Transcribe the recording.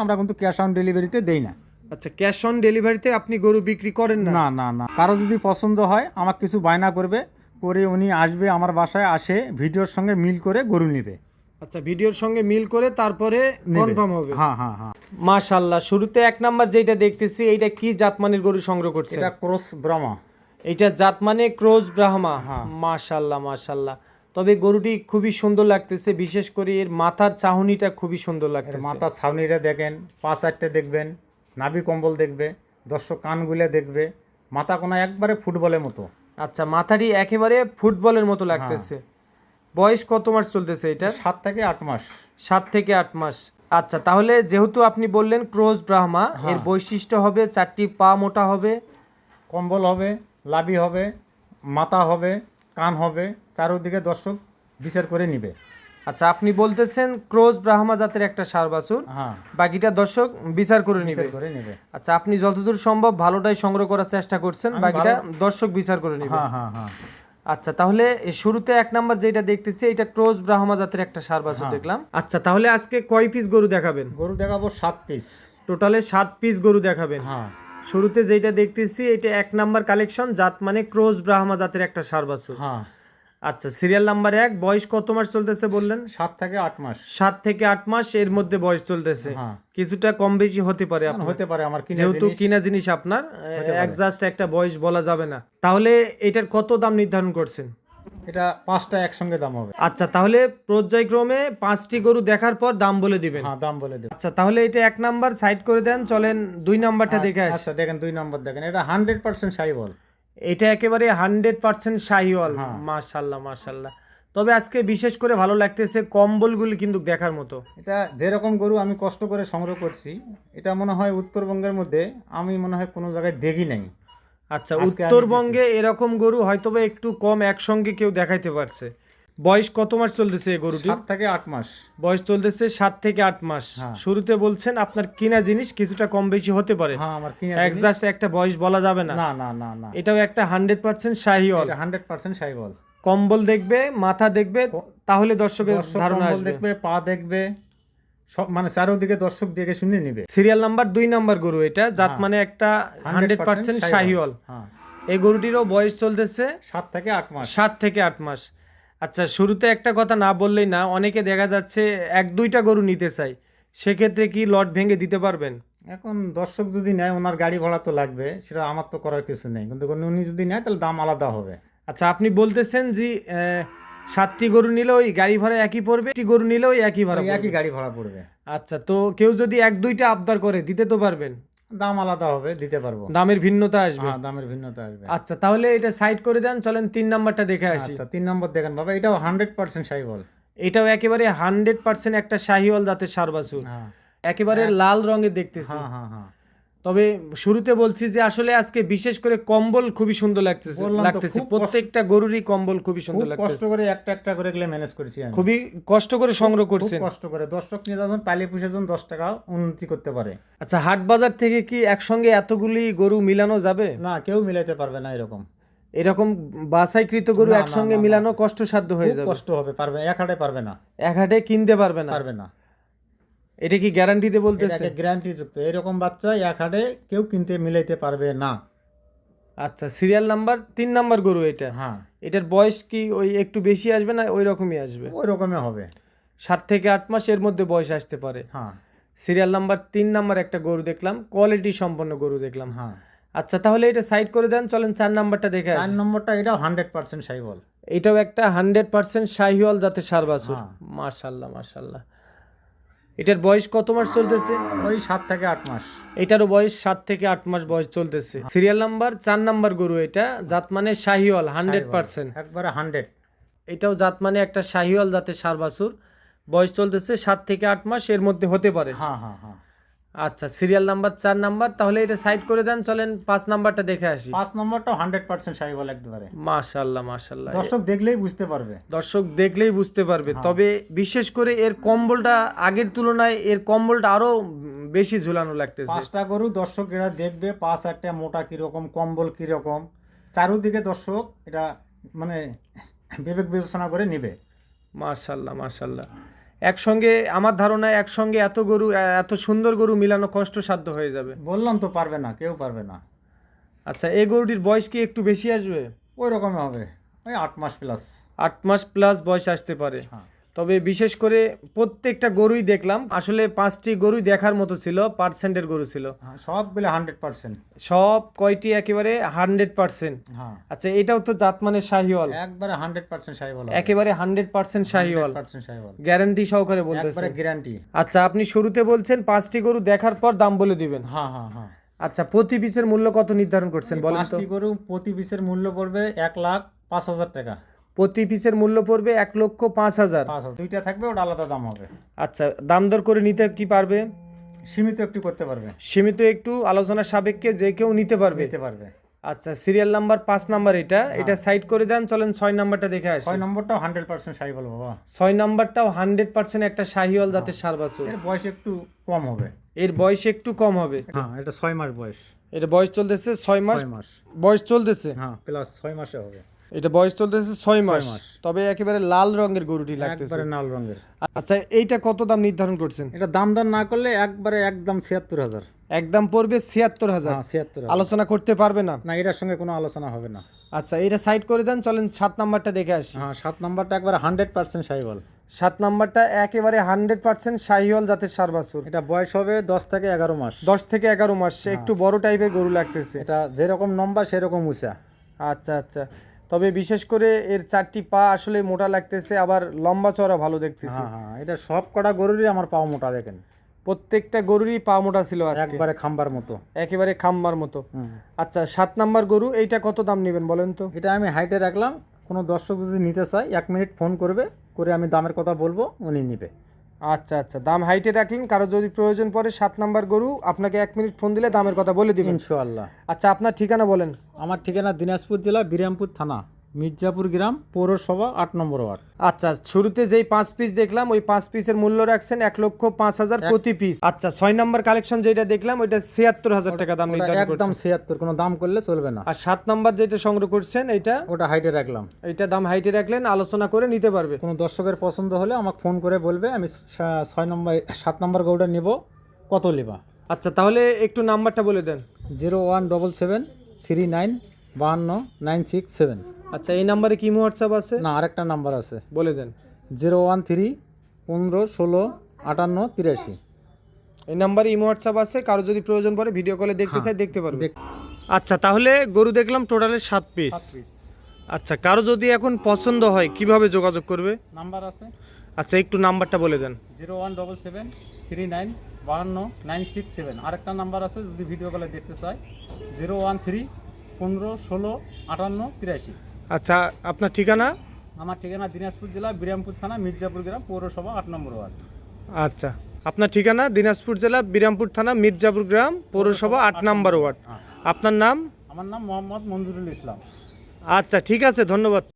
আমরা কিন্তু cash on ডেলিভারিতে দেই না। আচ্ছা, ক্যাশ অন ডেলিভারিতে আপনি গরু বিক্রি করেন না? না না না, কারো যদি পছন্দ হয় আমাকে কিছু বায়না করবে, করে উনি আসবে আমার বাসায়, আসে ভিডিওর সঙ্গে মিল করে গরু নেবে। আচ্ছা, ভিডিওর সঙ্গে মিল করে তারপরে নেবে। কনফার্ম হবে। হ্যাঁ হ্যাঁ হ্যাঁ। মাশাআল্লাহ, শুরুতে এক নাম্বার যেটা দেখতেছি এইটা কি জাতমানের গরু সংগ্রহ করছে? এটা ক্রস ব্রাহ্মা। এইটা জাতমানে ক্রস ব্রাহ্মা। হ্যাঁ। মাশাআল্লাহ মাশাআল্লাহ। তবে গরুটি খুবই সুন্দর লাগতেছে, বিশেষ করে এর মাথার চাহনিটা খুবই সুন্দর এর লাগতেছে। মাথার ছাউনিটা দেখেন, পা চারটে দেখবেন, নাভি কম্বল দেখবে, দর্শক কানগুলো দেখবে, মাথা কোনা একবারে ফুটবলের মতো। আচ্ছা, মাথাটি একেবারে ফুটবলের মতো লাগতেছে। বয়স কত মাস চলতেছে এটা? 7 থেকে 8 মাস। 7 থেকে 8 মাস। আচ্ছা, তাহলে যেহেতু আপনি বললেন ক্রস ব্রাহ্মা, এর বৈশিষ্ট্য হবে 4টি পা মোটা হবে, কম্বল হবে, লাভি হবে, মাথা হবে, কান হবে, চারোদিকে দর্শক বিচার করে নিবে। আচ্ছা, আপনি বলতেছেন ক্রস ব্রাহ্মা জাতের একটা ষাঁড় বাছুর, হ্যাঁ, বাকিটা দর্শক বিচার করে নিবে। বিচার করে নিবে। আচ্ছা, আপনি যতদূর সম্ভব ভালোটাই সংগ্রহ করার চেষ্টা করছেন, বাকিটা দর্শক বিচার করে নিবে। হ্যাঁ হ্যাঁ হ্যাঁ। আচ্ছা, তাহলে এই শুরুতে এক নাম্বার যেটা দেখতেছি এটা ক্রস ব্রাহ্মা জাতের একটা ষাঁড় বাছুর দেখলাম। আচ্ছা, তাহলে আজকে কয় পিস গরু দেখাবেন? গরু দেখাবো 7 পিস। টোটালে 7 পিস গরু দেখাবেন। হ্যাঁ শুরুতে যেটা দেখতেছি এটা এক নাম্বার কালেকশন, জাত মানে ক্রস ব্রাহ্মা জাতের একটা ষাঁড় বাছুর। হ্যাঁ। আচ্ছা, সিরিয়াল নাম্বার 1, বয়স কত মাস চলতেছে বললেন? 7 থেকে 8 মাস। 7 থেকে 8 মাস এর মধ্যে বয়স চলতেছে। হ্যাঁ। কিছুটা কম বেশি হতে পারে আপনার, হতে পারে আমার কিনা যেহেতু জিনিস। কিনা জিনিস আপনার, একজাস্ট একটা বয়স বলা যাবে না। তাহলে এটার কত দাম নির্ধারণ করছেন? এটা 5টা একসঙ্গে দাম হবে। আচ্ছা, তাহলে পর্যায়ক্রমে 5টি গরু দেখার পর দাম বলে দিবেন। হ্যাঁ, দাম বলে দেব। আচ্ছা, তাহলে এটা এক নাম্বার সাইড করে দেন, চলেন 2 নাম্বারটা দেখে আসি। আচ্ছা, দেখেন 2 নম্বর দেখেন, এটা 100% সাইবল। এটা একেবারে 100% শাহিওয়াল। মাশাআল্লাহ মাশাআল্লাহ। তবে আজকে বিশেষ করে ভালো লাগতেছে, কম্বলগুলি কিন্তু দেখার মতো। এটা যেরকম গরু আমি কষ্ট করে সংগ্রহ করছি, এটা মনে হয় উত্তরবঙ্গের মধ্যে আমি মনে হয় কোনো জায়গায় দেখি নাই। আচ্ছা, উত্তরবঙ্গে এরকম গরু হয়তোবা একটু কম একসঙ্গে কেউ দেখাইতে পারছে। বয়স কত মাস চলতেছে এই গরুটি? 7 থেকে 8 মাস। বয়স চলতেছে 7 থেকে 8 মাস। শুরুতে বলছেন আপনার কিনা জিনিস কিছুটা কম বেশি হতে পারে, হ্যাঁ, আমার কিনা একজাস্ট একটা বয়স বলা যাবে না। না না না না, এটাও একটা 100% শাহিওয়াল। এটা 100% সাইবল। কম্বল দেখবে, মাথা দেখবে, তাহলে দর্শকের ধারণা কম্বল আসবে। দেখবে, পা দেখবে, সব মানে চারোদিকে দর্শক দেখে শুনে নিবে। সিরিয়াল নাম্বার 2 নাম্বার গরু এটা, জাত মানে একটা 100% শাহিওয়াল। হ্যাঁ, এই গরুটিরও বয়স চলতেছে 7 থেকে 8 মাস। 7 থেকে 8 মাস। আচ্ছা, শুরুতে একটা কথা না বললেই না, অনেকে দেখা যাচ্ছে 1-2টা গরু নিতে চাই, সেক্ষেত্রে কি লট ভেঙে দিতে পারবেন? এখন দর্শক যদি নেয়, ওনার গাড়ি ভাড়া তো লাগবে, সেটা আমার তো করার কিছু নেই, কিন্তু উনি যদি নেয় তাহলে দাম আলাদা হবে। আচ্ছা, আপনি বলতেছেন যে 7টি গরু নিলে ওই গাড়ি ভাড়া একই পড়বে, 7টি গরু নিলে ওই একই ভাড়া ওই পড়বে? একই গাড়ি ভাড়া পড়বে। আচ্ছা, তো কেউ যদি 1-2টা আবদার করে দিতে তো পারবেন? দাম আলাদা হবে, দিতে পারবো। দামের ভিন্নতা আসবে? হ্যাঁ, দামের ভিন্নতা আসবে। আচ্ছা, তাহলে এটা সাইড করে দেন, চলেন 3 নাম্বারটা দেখে আসি। আচ্ছা, 3 নম্বর দেখেন বাবা, এটাও 100% সাইবল। এটাও একেবারে 100% একটা শাহিওয়াল জাতের ষাঁড় বাছুর। হ্যাঁ একেবারে লাল রঙের দেখতেছি। হ্যাঁ হ্যাঁ হ্যাঁ। তবে শুরুতে বলছি যে আসলে আজকে বিশেষ করে কম্বল খুবই সুন্দর লাগতেছে। বললাম তো, খুব প্রত্যেকটা গরুরই কম্বল খুবই সুন্দর খুব লাগতেছে। কষ্ট করে একটা একটা করে এগুলো ম্যানেজ করেছি আমি। খুবই কষ্ট করে সংগ্রহ খুব করছেন। কষ্ট করে দর্শক নিয়ে যখন পালিয়ে পুষে যখন 10 টাকা উন্নতি করতে পারে। আচ্ছা, হাট বাজার থেকে কি একসঙ্গে এতগুলি গরু মিলানো যাবে? না, কেউ মিলাইতে পারবে না এরকম। এরকম বাছাইকৃত গরু একসঙ্গে মিলানো কষ্টসাধ্য হয়ে যাবে। কষ্ট হবে, পারবে এক হাটে পারবে না। এক হাটে কিনতে পারবে না। পারবে না। এটা কি গ্যারান্টিতে বলতেছে? এটাকে গ্যারান্টি যুক্ত, এরকম বাচ্চা এক হাটে কেউ কিনতে মিলাইতে পারবে না। আচ্ছা, সিরিয়াল নাম্বার 3 নাম্বার গরু এটা। হ্যাঁ, এটার বয়স কি ওই একটু বেশি আসবে না ওই রকমই আসবে? ওই রকমই হবে। 7 থেকে 8 মাস এর মধ্যে বয়স আসতে পারে। হ্যাঁ সিরিয়াল নাম্বার 3 নাম্বার একটা গরু দেখলাম, কোয়ালিটি সম্পন্ন গরু দেখলাম। হ্যাঁ। আচ্ছা, তাহলে এটা সাইড করে দেন, চলেন 4 নাম্বারটা দেখে 4 আসি। নম্বরটা এটাও 100% সাইবল। এটাও একটা 100% শাহিওয়াল জাতের ষাঁড় বাছুর। হ্যাঁ। মাশাআল্লাহ মাশাআল্লাহ। এটার বয়স কত মাস চলতেছে? ওই 7 থেকে 8 মাস। এটারও বয়স 7 থেকে 8 মাস বয়স চলতেছে। সিরিয়াল নাম্বার 4 নাম্বার গরু এটা, জাত মানে শাহিওয়াল 100%। একবারে 100। এটাও জাত মানে একটা শাহিওয়াল জাতের ষাঁড় বাছুর, বয়স চলতেছে 7 থেকে 8 মাস এর মধ্যে হতে পারে। হ্যাঁ হ্যাঁ হ্যাঁ। আচ্ছা, সিরিয়াল নাম্বার 4 নাম্বার, তাহলে এটা সাইড করে দেন, চলেন 5 নাম্বারটা দেখে আসি। 5 নম্বরটাও 100% সাইবল একবারে। মাশাআল্লাহ মাশাআল্লাহ। দর্শক দেখলেই বুঝতে পারবে। দর্শক দেখলেই বুঝতে পারবে। তবে বিশেষ করে এর কম্বলটা আগের তুলনায় এর কম্বলটা আরো বেশি ঝুলানো লাগতেছে। 5টা গরু দর্শক এরা দেখবে, 5-8টা মোটা কিরকম, কম্বল কিরকম, চারোদিকে দর্শক এটা মানে বিবেক বিবেচনা করে নেবে। মাশাআল্লাহ মাশাআল্লাহ। একসঙ্গে আমার ধারণা একসঙ্গে এত গরু এত সুন্দর গরু মিলানো কষ্টসাধ্য হয়ে যাবে। বললাম তো পারবে না, কেউ পারবে না। আচ্ছা, এই গরুটির বয়স কি একটু বেশি আসবে? ওই রকমই হবে, ওই 8 মাস প্লাস। 8 মাস প্লাস বয়স আসতে পারে। হ্যাঁ তবে বিশেষ করে প্রত্যেকটা গরুই দেখলাম, আসলে 5টি গরুই দেখার মতো ছিল, পার্সেন্টের গরু ছিল। হ্যাঁ, সবগুলো 100%। সব কয়টি একেবারে 100%। হ্যাঁ আচ্ছা, এটাও তো জাতমানের শাহিওয়াল, একবারে 100% সাহিওয়াল, একেবারে 100% শাহিওয়াল, 100% সাহিওয়াল, গ্যারান্টি সহকারে বলতেছে। একবারে গ্যারান্টি। আচ্ছা, আপনি শুরুতে বলছেন 5টি গরু দেখার পর দাম বলে দিবেন। হ্যাঁ হ্যাঁ হ্যাঁ। আচ্ছা, প্রতি পিসের মূল্য কত নির্ধারণ করছেন বলেন তো? 5টি গরু প্রতি পিসের মূল্য পড়বে 1,05,000 টাকা। প্রতি পিসের মূল্য পড়বে 1,05,000। 5,000 দুইটা থাকবে, ওটা আলাদা দাম হবে। আচ্ছা, দাম দর করে নিতে কি পারবে? সীমিত একটু করতে পারবে, সীমিত একটু আলোচনার সাপেক্ষে যে কেউ নিতে পারবে। নিতে পারবে। আচ্ছা, সিরিয়াল নাম্বার 5 নাম্বার এটা সাইড করে দেন, চলেন 6 নাম্বারটা দেখে আসি। 6 নম্বরটাও 100% সাহিওয়াল বাবা। 6 নাম্বারটাও 100% একটা শাহিওয়াল জাতের ষাঁড় বাছুর। এর বয়স একটু কম হবে। এর বয়স একটু কম হবে। হ্যাঁ, এটা 6 মাস বয়স। এটা বয়স চলতেছে 6 মাস। 6 মাস বয়স চলতেছে, হ্যাঁ, প্লাস 6 মাসে হবে। এটা বয়স চলতেছে 6 মাস। 6 মাস। তবে একেবারে লাল রঙের গরুটি লাগতেছে। একবারে লাল রঙের। আচ্ছা, এইটা কত দাম নির্ধারণ করছেন? এটা দাম দর না করলে একবারে একদম 76,000। একদম পড়বে 76,000। হ্যাঁ 76,000। আলোচনা করতে পারবে না? না, এটার সঙ্গে কোনো আলোচনা হবে না। আচ্ছা, এটা সাইড করে দেন, চলেন 7 নাম্বারটা দেখে আসি। হ্যাঁ, 7 নম্বরটা একবারে 100% সাহিওয়াল। 7 নাম্বারটা একেবারে 100% শাহিওয়াল জাতের ষাঁড় বাছুর। এটা বয়স হবে 10 থেকে 11 মাস। 10 থেকে 11 মাস, একটু বড় টাইপের গরু লাগতেছে। এটা যেরকম লম্বা সেরকম উঁচা। আচ্ছা আচ্ছা, তবে বিশেষ করে এর 4টি পা আসলে মোটা লাগতেছে, আবার লম্বা চওড়া ভালো দেখতেছি। হ্যাঁ হ্যাঁ, এটা সব কটা গরুরই আমার পাও মোটা, দেখেন প্রত্যেকটা গরুরই পা মোটা ছিল আজকে, একবারে খাম্বার মতো। একেবারে খাম্বার মতো। হুম। আচ্ছা, 7 নাম্বার গরু, এইটা কত দাম নেবেন বলেন তো? এটা আমি হাইটে রাখলাম, কোনো দর্শক যদি নিতে চায় 1 মিনিট ফোন করবে, করে আমি দামের কথা বলবো, উনি নিবে। আচ্ছা আচ্ছা, দাম হাইটে রাখলেন, কারো যদি প্রয়োজন পড়ে 7 নাম্বার গরু আপনাকে 1 মিনিট ফোন দিলে দামের কথা বলে দিবেন ইনশাআল্লাহ। আচ্ছা, আপনার ঠিকানা বলেন। আমার ঠিকানা দিনাজপুর জেলা বিরামপুর থানা, মির্জাপুর গ্রাম, পৌরসভা 8 নম্বর ওয়ার্ড। আচ্ছা, শুরুতে যেই 5 পিস দেখলাম ওই 5 পিসের মূল্য রাখছেন 1,05,000 প্রতি পিস। আচ্ছা, 6 নাম্বার কালেকশন যেটা দেখলাম ওইটা 76,000 টাকা দাম ওটা নির্ধারণ একদম করছেন। 76, কোনো দাম করলে চলবে না। আর 7 নাম্বার যেটা সংগ্রহ করছেন এইটা, ওটা হাইটে রাখলাম। এইটা দাম হাইটে রাখলেন, আলোচনা করে নিতে পারবে। কোনো দর্শকের পছন্দ হলে আমাকে ফোন করে বলবে, আমি 7 নম্বর গরুটা নিব, কত নেবা। আচ্ছা, তাহলে একটু নাম্বারটা বলে দেন। 01773952967। আচ্ছা, এই নাম্বারে কি হোয়াটসঅ্যাপ আছে? না, আরেকটা নাম্বার আছে, বলে দেন। 01315165883। এই নাম্বারে ইমো হোয়াটসঅ্যাপ আছে, কারো যদি প্রয়োজন পড়ে ভিডিও কলে দেখতে চাই দেখতে পারবে। আচ্ছা, তাহলে গরু দেখলাম টোটালে 7 পিস। আচ্ছা, কারো যদি এখন পছন্দ হয় কিভাবে যোগাযোগ করবে? নাম্বার আছে। আচ্ছা, একটু নাম্বারটা বলে দেন। 01773952967। আরেকটা নাম্বার আছে, যদি ভিডিও কলে দেখতে চায় 01315165883। আচ্ছা, আপনার ঠিকানা? আমার ঠিকানা দিনাজপুর জেলা বিরামপুর থানা, মির্জাপুর গ্রাম, পৌরসভা 8 নম্বর ওয়ার্ড। আচ্ছা, আপনার ঠিকানা দিনাজপুর জেলা বিরামপুর থানা, মির্জাপুর গ্রাম, পৌরসভা 8 নম্বর ওয়ার্ড। আপনার নাম? আমার নাম মোহাম্মদ মঞ্জুরুল ইসলাম। আচ্ছা, ঠিক আছে, ধন্যবাদ।